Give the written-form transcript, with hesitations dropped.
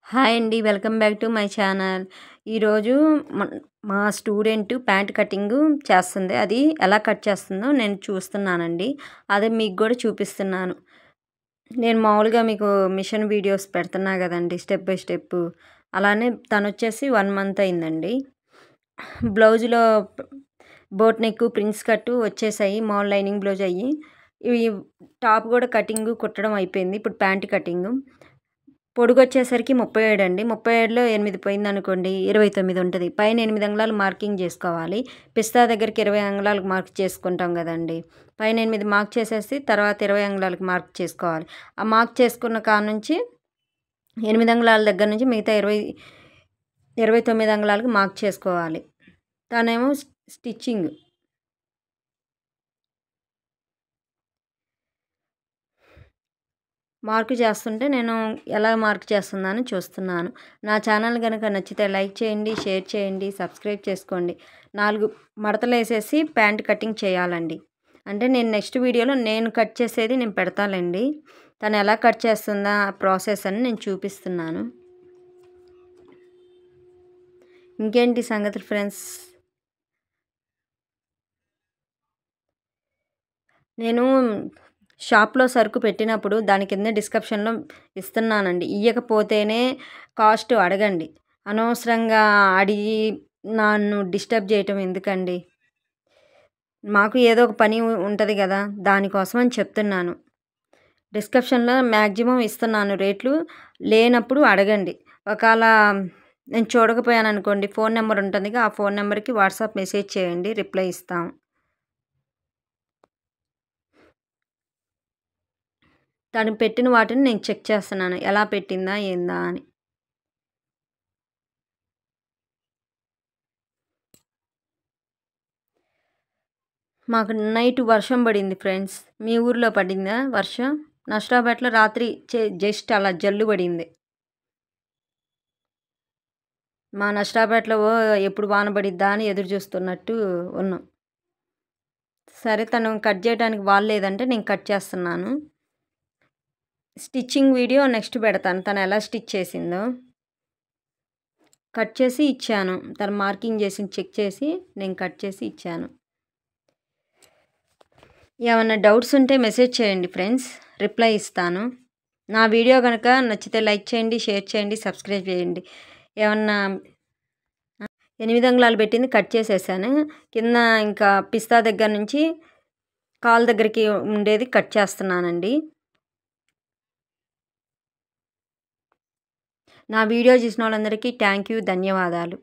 Hi అండి. Welcome back to my channel. ఈరోజు మా స్టూడెంట్ ప్యాంట్ కటింగు చేస్తుంది. అది ఎలా కట్ చేస్తుందో నేను చూస్తున్నానండి. అదే మీకు కూడా చూపిస్తున్నాను. నేను మామూలుగా మీకు మిషన్ వీడియోస్ పెడుతున్నా కదండి, స్టెప్ బై స్టెప్. అలానే తనొచ్చేసి 1 మంత్ అయిందండి. బ్లౌజ్లో బోట్ నెక్, ప్రిన్స్ కట్టు వచ్చేసాయి. మామూలు లైనింగ్ బ్లౌజ్ అయ్యి. ఇవి టాప్ కూడా కటింగు కుట్టడం అయిపోయింది. ఇప్పుడు ప్యాంట్ కటింగు. పొడుగొచ్చేసరికి 37 అండి. 37లో 8 పోయిందనుకోండి 29 ఉంటది. పైన 8 అంగుళాలు మార్కింగ్ చేసుకోవాలి. పిస్తా దగ్గరికి 20 అంగుళాలకు మార్క్ చేసుకుంటాం గదండీ! పైన 8 మార్క్ చేసేసి తర్వాత 20 అంగుళాలకు మార్క్ చేసుకోవాలి. ఆ మార్క్ చేసుకున్న కాడ్నుంచి 8 అంగుళాల దగ్గర నుంచి మిగతా 29 అంగుళాలకు మార్క్ చేసుకోవాలి. తనేమో స్టిచ్చింగ్. మార్క్ చేస్తుంటే నేను ఎలా మార్క్ చేస్తుందా అని చూస్తున్నాను. నా ఛానల్ గనక నచ్చితే లైక్ చేయండి, షేర్ చేయండి, సబ్స్క్రైబ్ చేసుకోండి. 4 మడతలేసేసి ప్యాంట్ కటింగ్ చేయాలండి. అంటే నేను నెక్స్ట్ వీడియోలో నేను కట్ చేసేది నేను పెడతాలేండి. తను ఎలా కట్ చేస్తుందా ప్రాసెస్ అని నేను చూపిస్తున్నాను. ఇంకేంటి సంగతులు ఫ్రెండ్స్? నేను షాప్‌లో సరుకు పెట్టినప్పుడు దాని కింద డిస్క్రిప్షన్‌లో ఇస్తున్నానండి. ఇయ్యకపోతేనే కాస్ట్ అడగండి. అనవసరంగా అడిగి నన్ను డిస్టర్బ్ చేయటం ఎందుకండి? మాకు ఏదో ఒక పని ఉంటది గదా! దానికోసమని చెప్తున్నాను. డిస్క్రిప్షన్‌లో మాక్సిమం ఇస్తున్నాను రేట్లు. లేనప్పుడు అడగండి. ఒకాళ నేను చూడకపోయాననుకోండి, ఫోన్ నంబర్ ఉంటుందిగా, ఆ ఫోన్ నంబర్‌కి వాట్సాప్ మెసేజ్ చేయండి. రిప్లై ఇస్తాం. తను పెట్టిన వాటిని నేను చెక్ చేస్తున్నాను. ఎలా పెట్టిందా? ఏందా? అని. మాకు నైట్ వర్షం పడింది ఫ్రెండ్స్. మీ ఊర్లో పడిందా వర్షం? నర్సరావుపేటలో రాత్రి జస్ట్ అలా జల్లు పడింది. మా నర్సరావుపేటలో ఎప్పుడు వాన పడిద్దా అని ఎదురు చూస్తున్నట్టు ఉన్నాం. సరే, తను కట్ చేయడానికి లేదంటే నేను కట్ చేస్తున్నాను. స్టిచ్చింగ్ వీడియో నెక్స్ట్ పెడతాను. తను ఎలా స్టిచ్ చేసిందో. కట్ చేసి ఇచ్చాను. తను మార్కింగ్ చేసి చెక్ చేసి నేను కట్ చేసి ఇచ్చాను. ఏమన్నా డౌట్స్ ఉంటే మెసేజ్ చేయండి ఫ్రెండ్స్. రిప్లై ఇస్తాను. నా వీడియో కనుక నచ్చితే లైక్ చేయండి, షేర్ చేయండి, సబ్స్క్రైబ్ చేయండి. ఏమన్నా 8 అంగుళాలు పెట్టింది కట్ చేసేసాను. కింద ఇంకా పిస్తా దగ్గర నుంచి కాలు దగ్గరికి ఉండేది కట్ చేస్తున్నానండి. నా వీడియో చూసిన వాళ్ళందరికీ థ్యాంక్ యూ, ధన్యవాదాలు.